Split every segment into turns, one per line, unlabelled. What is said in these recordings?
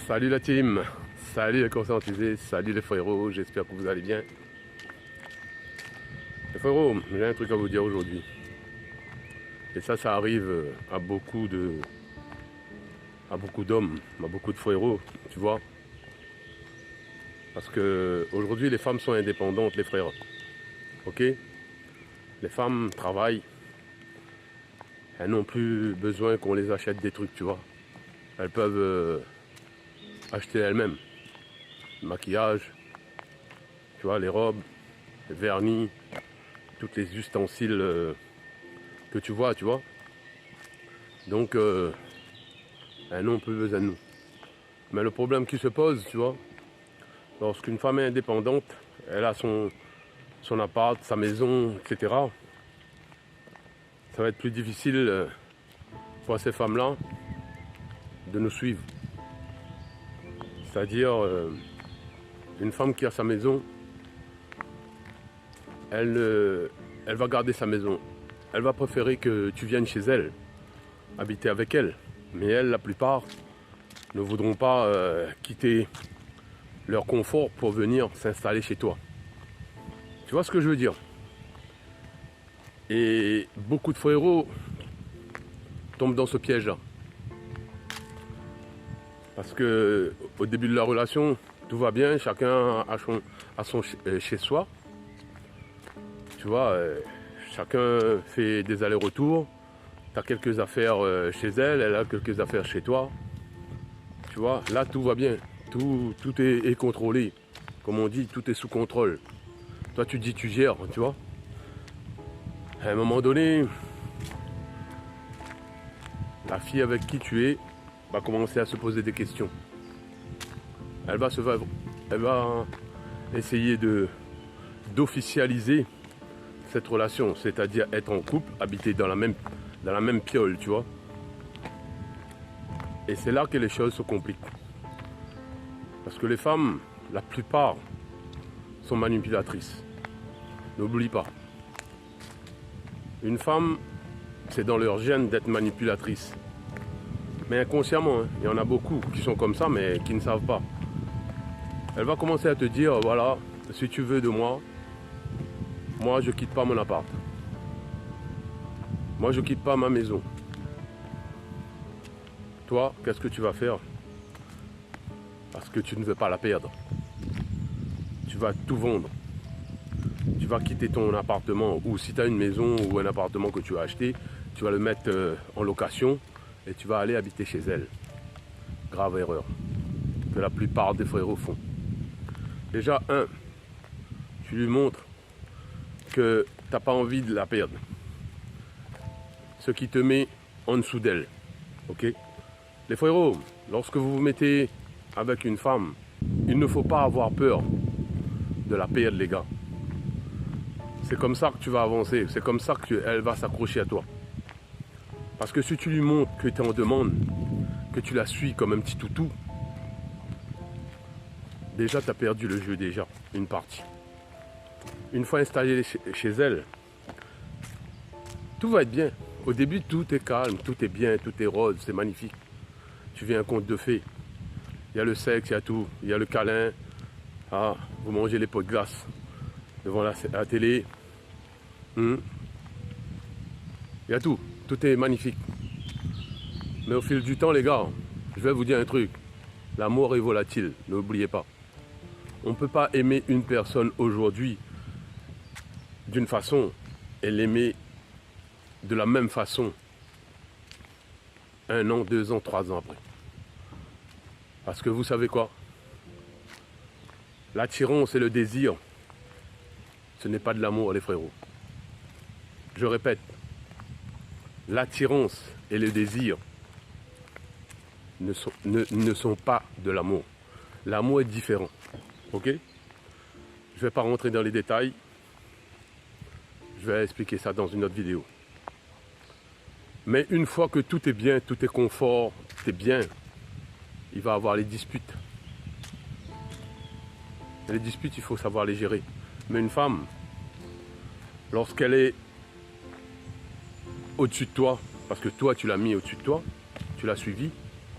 Salut la team, salut les conscientisés, salut les frérots, j'espère que vous allez bien. Les frérots, j'ai un truc à vous dire aujourd'hui. Et ça arrive à beaucoup d'hommes, à beaucoup de frérots, tu vois. Parce que aujourd'hui les femmes sont indépendantes, les frères. Ok? Les femmes travaillent, elles n'ont plus besoin qu'on les achète des trucs, tu vois. Elles peuvent acheter elles-mêmes. Le maquillage, tu vois, les robes, les vernis, tous les ustensiles que tu vois. Donc, elles n'ont plus besoin de nous. Mais le problème qui se pose, tu vois, lorsqu'une femme est indépendante, elle a son appart, sa maison, etc. Ça va être plus difficile pour ces femmes-là de nous suivre. C'est-à-dire, une femme qui a sa maison, elle va garder sa maison. Elle va préférer que tu viennes chez elle, habiter avec elle. Mais elles, la plupart, ne voudront pas quitter leur confort pour venir s'installer chez toi. Tu vois ce que je veux dire? Et beaucoup de frérots tombent dans ce piège-là. Parce que au début de la relation, tout va bien, chacun a son chez soi. Tu vois, chacun fait des allers-retours. Tu as quelques affaires chez elle, elle a quelques affaires chez toi. Tu vois, là tout va bien. Tout est contrôlé. Comme on dit, tout est sous contrôle. Toi tu dis tu gères, tu vois. À un moment donné, la fille avec qui tu es va commencer à se poser des questions. Elle va essayer d'officialiser cette relation, c'est-à-dire être en couple, habiter dans la même piole, tu vois. Et c'est là que les choses se compliquent. Parce que les femmes, la plupart, sont manipulatrices. N'oublie pas. Une femme, c'est dans leur gène d'être manipulatrice. Mais inconsciemment, hein, il y en a beaucoup qui sont comme ça, mais qui ne savent pas. Elle va commencer à te dire, voilà, si tu veux de moi, moi je quitte pas mon appart. Moi je quitte pas ma maison. Toi, qu'est-ce que tu vas faire? Parce que tu ne veux pas la perdre. Tu vas tout vendre. Tu vas quitter ton appartement, ou si tu as une maison ou un appartement que tu as acheté, tu vas le mettre en location et tu vas aller habiter chez elle. Grave erreur que la plupart des frérots font. Déjà, tu lui montres que tu n'as pas envie de la perdre. Ce qui te met en dessous d'elle. Ok? Les frérots, lorsque vous vous mettez avec une femme, il ne faut pas avoir peur de la perdre, les gars. C'est comme ça que tu vas avancer. C'est comme ça qu'elle va s'accrocher à toi. Parce que si tu lui montres que tu es en demande, que tu la suis comme un petit toutou, déjà tu as perdu le jeu déjà, une partie. Une fois installé chez elle, tout va être bien. Au début, tout est calme, tout est bien, tout est rose, c'est magnifique. Tu vis un conte de fées. Il y a le sexe, il y a tout. Il y a le câlin. Ah, vous mangez les pots de glace devant la télé. Il y a tout. Tout est magnifique. Mais au fil du temps, les gars, je vais vous dire un truc. L'amour est volatile, n'oubliez pas. On ne peut pas aimer une personne aujourd'hui d'une façon et l'aimer de la même façon 1 an, 2 ans, 3 ans après. Parce que vous savez quoi? L'attirance et le désir, ce n'est pas de l'amour, les frérots. Je répète, l'attirance et le désir ne sont pas de l'amour. L'amour est différent. Ok? Je ne vais pas rentrer dans les détails. Je vais expliquer ça dans une autre vidéo. Mais une fois que tout est bien, tout est confort, tout est bien, il va y avoir les disputes. Les disputes, il faut savoir les gérer. Mais une femme, lorsqu'elle est au-dessus de toi, parce que toi tu l'as mis au-dessus de toi, tu l'as suivi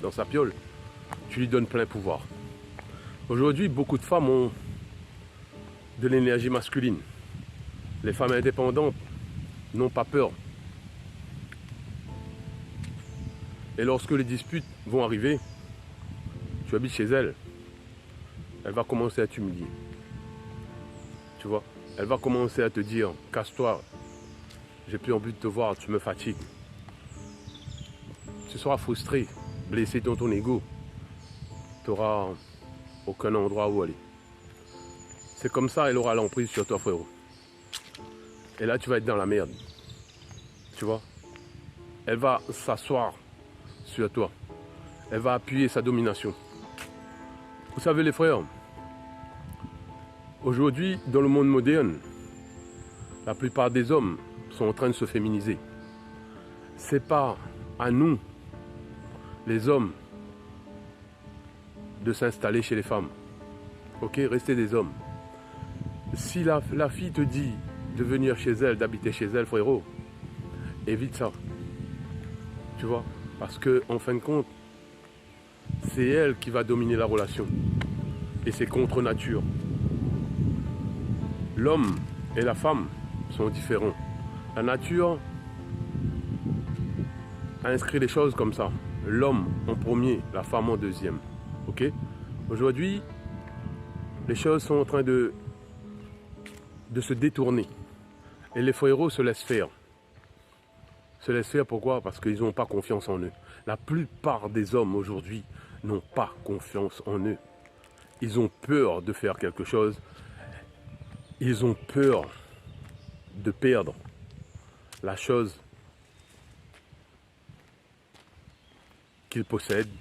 dans sa piole, tu lui donnes plein pouvoir. Aujourd'hui, beaucoup de femmes ont de l'énergie masculine. Les femmes indépendantes n'ont pas peur. Et lorsque les disputes vont arriver, tu habites chez elle, elle va commencer à t'humilier. Tu vois, elle va commencer à te dire, casse-toi, j'ai plus envie de te voir, tu me fatigues. Tu seras frustré, blessé dans ton ego. Tu n'auras aucun endroit où aller. C'est comme ça, elle aura l'emprise sur toi, frérot. Et là, tu vas être dans la merde. Tu vois? Elle va s'asseoir sur toi. Elle va appuyer sa domination. Vous savez, les frères, aujourd'hui, dans le monde moderne, la plupart des hommes sont en train de se féminiser. C'est pas à nous, les hommes, de s'installer chez les femmes. Ok? Restez des hommes. Si la fille te dit de venir chez elle, d'habiter chez elle, frérot, évite ça. Tu vois? Parce que, en fin de compte, c'est elle qui va dominer la relation. Et c'est contre nature. L'homme et la femme sont différents. La nature a inscrit les choses comme ça. L'homme en premier, la femme en deuxième. Ok? Aujourd'hui, les choses sont en train de se détourner. Et les frérots se laissent faire. Se laissent faire pourquoi? Parce qu'ils n'ont pas confiance en eux. La plupart des hommes aujourd'hui n'ont pas confiance en eux. Ils ont peur de faire quelque chose. Ils ont peur de perdre la chose qu'ils possèdent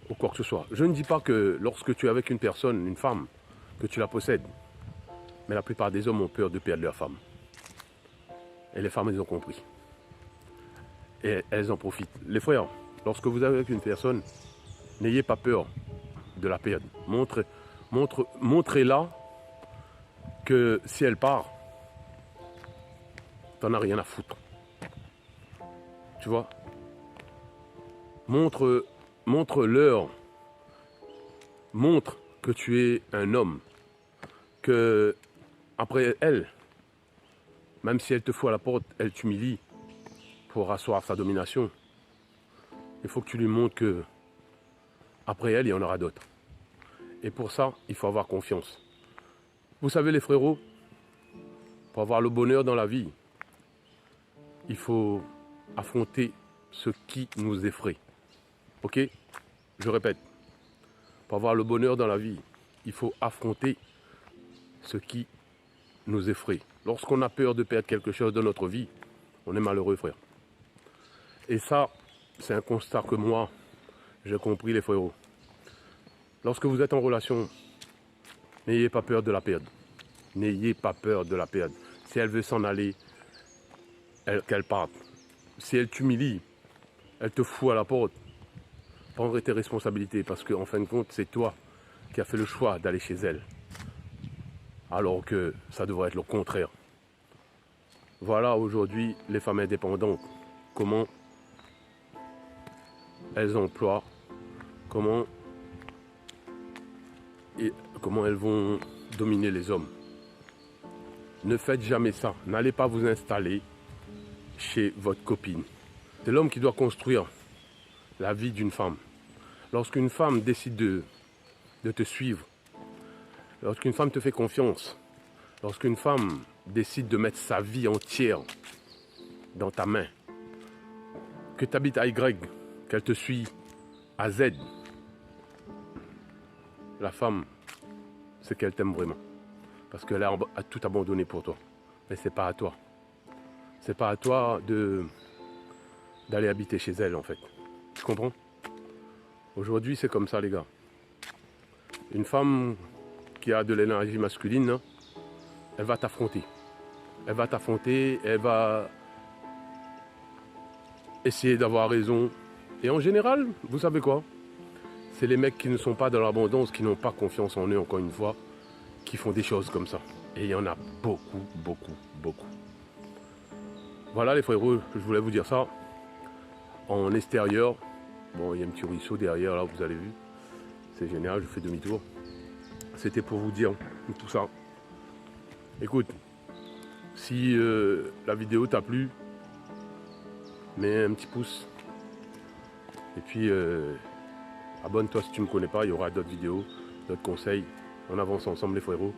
ou quoi que ce soit. Je ne dis pas que lorsque tu es avec une personne, une femme, que tu la possèdes. Mais la plupart des hommes ont peur de perdre leur femme. Et les femmes, elles ont compris. Et elles en profitent. Les frères, lorsque vous êtes avec une personne, n'ayez pas peur de la perdre. Montrez-la que si elle part, t'en as rien à foutre. Tu vois? Montre-leur. Montre que tu es un homme. Que après elle, même si elle te fout à la porte, elle t'humilie pour asseoir sa domination. Il faut que tu lui montres que après elle, il y en aura d'autres. Et pour ça, il faut avoir confiance. Vous savez les frérots, pour avoir le bonheur dans la vie, il faut affronter ce qui nous effraie. Ok? Je répète, pour avoir le bonheur dans la vie, il faut affronter ce qui nous effraie. Lorsqu'on a peur de perdre quelque chose dans notre vie, on est malheureux, frère. Et ça, c'est un constat que moi, j'ai compris, les frérots. Lorsque vous êtes en relation, n'ayez pas peur de la perdre. N'ayez pas peur de la perdre. Si elle veut s'en aller, qu'elle parte. Si elle t'humilie, elle te fout à la porte, prendrez tes responsabilités parce qu'en fin de compte, c'est toi qui as fait le choix d'aller chez elle. Alors que ça devrait être le contraire. Voilà aujourd'hui les femmes indépendantes. Comment elles emploient, comment elles vont dominer les hommes. Ne faites jamais ça. N'allez pas vous installer chez votre copine. C'est l'homme qui doit construire la vie d'une femme. Lorsqu'une femme décide de te suivre, lorsqu'une femme te fait confiance, lorsqu'une femme décide de mettre sa vie entière dans ta main, que tu habites à Y, qu'elle te suit à Z, la femme, c'est qu'elle t'aime vraiment. Parce qu'elle a tout abandonné pour toi. Mais c'est pas à toi. C'est pas à toi d'aller habiter chez elle, en fait. Tu comprends? Aujourd'hui, c'est comme ça, les gars. Une femme qui a de l'énergie masculine, hein, elle va t'affronter. Elle va t'affronter, elle va essayer d'avoir raison. Et en général, vous savez quoi? C'est les mecs qui ne sont pas dans l'abondance, qui n'ont pas confiance en eux, encore une fois, qui font des choses comme ça. Et il y en a beaucoup, beaucoup, beaucoup. Voilà les frérots, je voulais vous dire ça. En extérieur, bon, il y a un petit ruisseau derrière, là, vous avez vu. c'est génial, je fais demi-tour. C'était pour vous dire tout ça. Écoute, si la vidéo t'a plu, mets un petit pouce. Et puis, abonne-toi si tu ne me connais pas, il y aura d'autres vidéos, d'autres conseils. On avance ensemble les frérots.